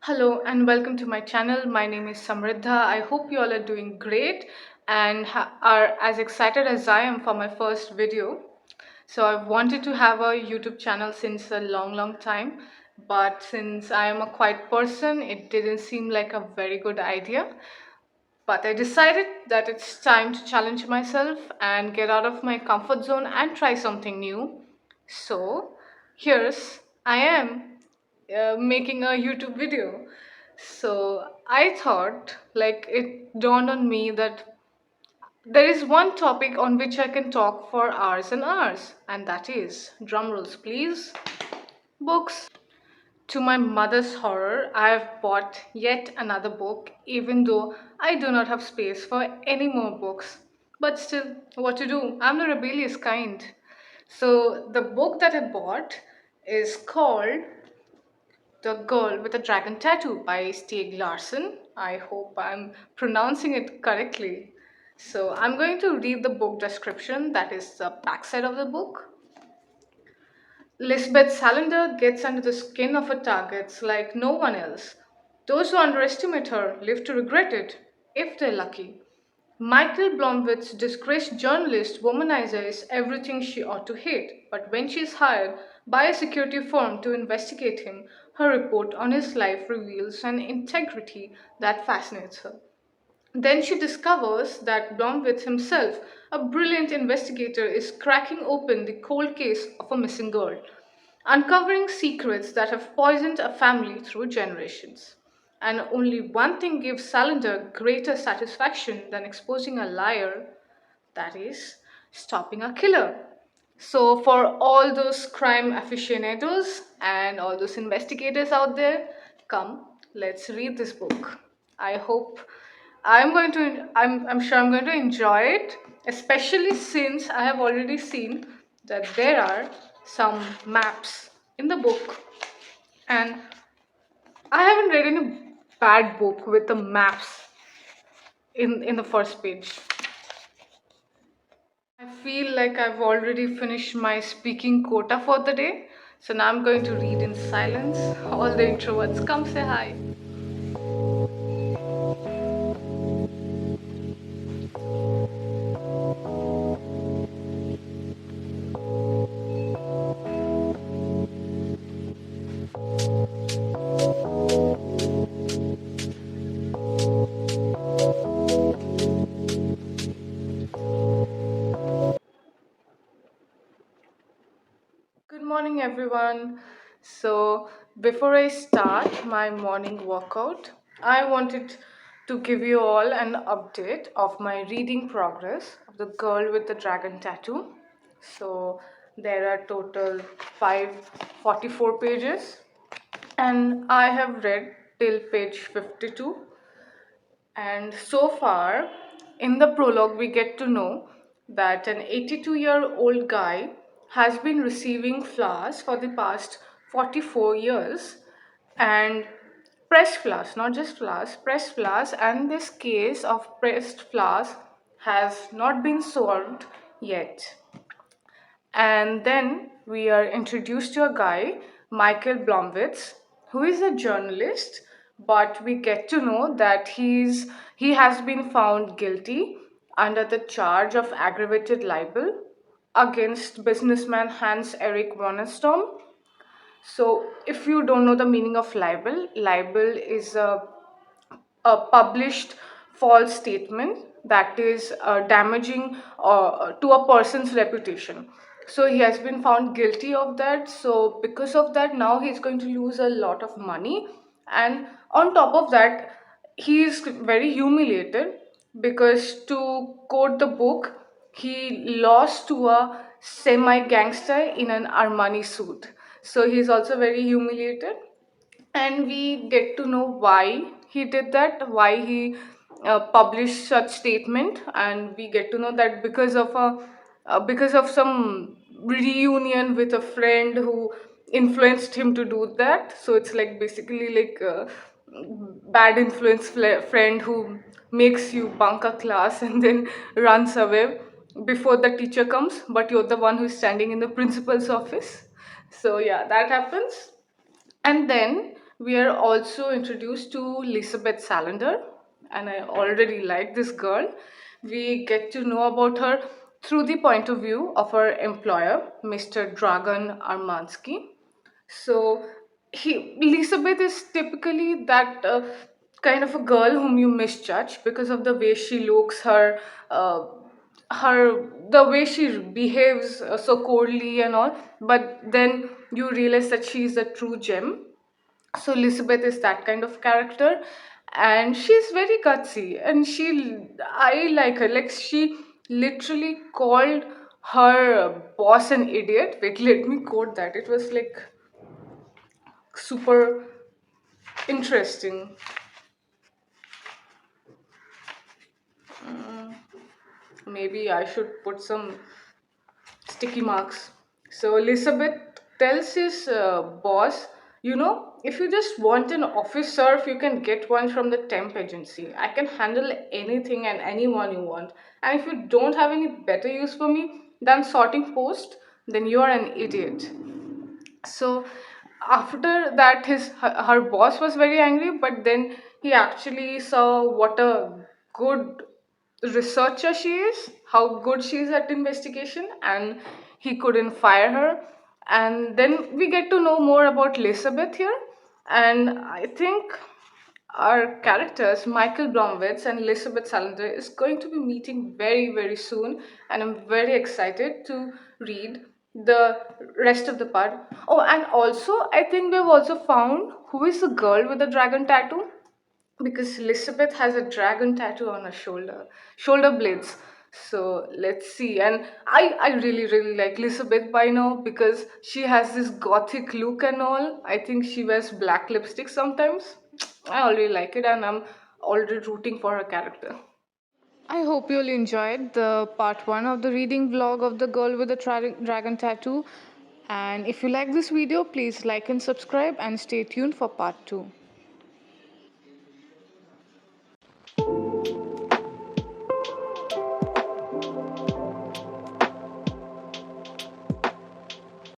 Hello and welcome to my channel. My name is Samriddha. I hope you all are doing great and are as excited as I am for my first video. So I've wanted to have a YouTube channel since a long time, but since I am a quiet person, it didn't seem like a very good idea. But I decided that it's time to challenge myself and get out of my comfort zone and try something new. So here's I am making a YouTube video. So I thought, like, it dawned on me that there is one topic on which I can talk for hours and hours, and that is, drum rolls please, books. To my mother's horror, I have bought yet another book, even though I do not have space for any more books. But still, what to do? I'm the rebellious kind. So, the book that I bought is called The Girl with a Dragon Tattoo by Stieg Larsson. I hope I'm pronouncing it correctly. So, I'm going to read the book description, that is the backside of the book. Lisbeth Salander gets under the skin of her targets like no one else. Those who underestimate her live to regret it, if they're lucky. Michael Blomwitz's disgraced journalist womanizes everything she ought to hate, but when she is hired by a security firm to investigate him, her report on his life reveals an integrity that fascinates her. Then she discovers that Blomwitz himself, a brilliant investigator, is cracking open the cold case of a missing girl, uncovering secrets that have poisoned a family through generations. And only one thing gives Salander greater satisfaction than exposing a liar, that is, stopping a killer. So, for all those crime aficionados and all those investigators out there, come, let's read this book. I hope I'm sure I'm going to enjoy it, especially since I have already seen that there are some maps in the book, and I haven't read any bad book with the maps in the first page. I feel like I've already finished my speaking quota for the day, so now I'm going to read in silence. All the introverts, come say hi. Good morning, everyone. So, before I start my morning workout, I wanted to give you all an update of my reading progress of The Girl with the Dragon Tattoo. So, there are total 544 pages, and I have read till page 52. And so far, in the prologue, we get to know that an 82-year-old guy has been receiving flowers for the past 44 years, and pressed flowers, not just flowers, pressed flowers, and this case of pressed flowers has not been solved yet. And then we are introduced to a guy, Michael Blomwitz, who is a journalist, but we get to know that he has been found guilty under the charge of aggravated libel against businessman Hans Eric Wonnestorm. So, if you don't know the meaning of libel, libel is a published false statement that is damaging to a person's reputation. So he has been found guilty of that. So because of that, now he's going to lose a lot of money, and on top of that, he is very humiliated because, to quote the book, he lost to a semi gangster in an Armani suit. So he's also very humiliated, and we get to know why he did that, why he published such statement, and we get to know that because of some reunion with a friend who influenced him to do that. So it's like basically like a bad influence friend who makes you bunk a class and then runs away before the teacher comes, but you're the one who's standing in the principal's office. So yeah, that happens. And then we are also introduced to Elizabeth Salander, and I already like this girl. We get to know about her through the point of view of her employer, Mr. Dragan Armansky. So Elizabeth is typically that kind of a girl whom you misjudge because of the way she looks, uh, the way she behaves so coldly and all. But then you realize that she is a true gem. So Elizabeth is that kind of character, and she's very gutsy, and I like her. Like, she literally called her boss an idiot. Wait, let me quote that. It was like super interesting. Maybe I should put some sticky marks. So Elizabeth tells his boss, if you just want an office serve, you can get one from the temp agency. I can handle anything and anyone you want. And if you don't have any better use for me than sorting post, then you are an idiot. So after that, her boss was very angry, but then he actually saw what a good researcher she is, how good she is at investigation, and he couldn't fire her. And then we get to know more about Elizabeth here, and I think our characters, Michael Bromwich and Elizabeth Salander, is going to be meeting very, very soon, and I'm very excited to read the rest of the part. Oh, and also, I think we've also found who is the girl with the dragon tattoo, because Elizabeth has a dragon tattoo on her shoulder blades. So let's see. And I really, really like Elizabeth by now because she has this gothic look and all. I think she wears black lipstick sometimes. I already like it, and I'm already rooting for her character. I hope you'll enjoyed the part one of the reading vlog of the girl with the dragon tattoo. And if you like this video, please like and subscribe and stay tuned for part two.